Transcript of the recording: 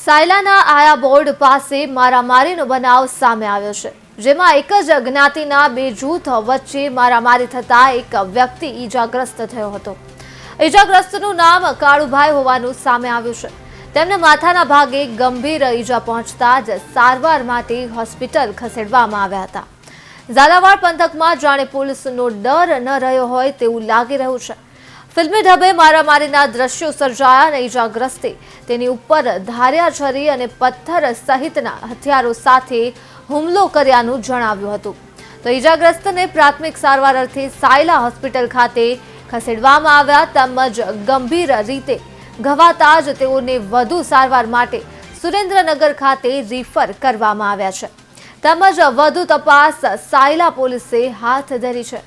સાયલાના આયા બોર્ડ પાસે મારામારીનો બનાવ સામે આવ્યો છે, જેમાં એક જ જ્ઞાતિના બે જૂથ વચ્ચે મારામારી થતા એક વ્યક્તિ ઈજાગ્રસ્ત થયો હતો। ઈજાગ્રસ્તનું નામ કાળુભાઈ હોવાનું સામે આવ્યું છે। તેમને માથાના ભાગે ગંભીર ઈજા પહોંચતા જ સારવાર માટે હોસ્પિટલ ખસેડવામાં આવ્યા હતા। ઝાલાવાડ પંથકમાં જાણે પોલીસનો ડર ન રહ્યો હોય તેવું લાગી રહ્યું છે। फिल्मी ढबे मारामारीना दृश्यों सर्जाया અને ઈજાગ્રસ્તે તેની ઉપર ધાર્યા છરી અને પથ્થર સહિતના હથિયારો સાથે હુમલો કર્યાનું જણાવ્યું હતું। તો ઈજાગ્રસ્તને પ્રાથમિક સારવાર અર્થે સાયલા હોસ્પિટલ ખાતે ખસેડવામાં આવ્યા તેમજ ગંભીર રીતે ઘવાતા જ તેઓને વધુ સારવાર માટે સુરેન્દ્રનગર ખાતે રિફર કરવામાં આવ્યા છે તેમજ વધુ તપાસ સાયલા પોલીસે હાથ ધરી છે।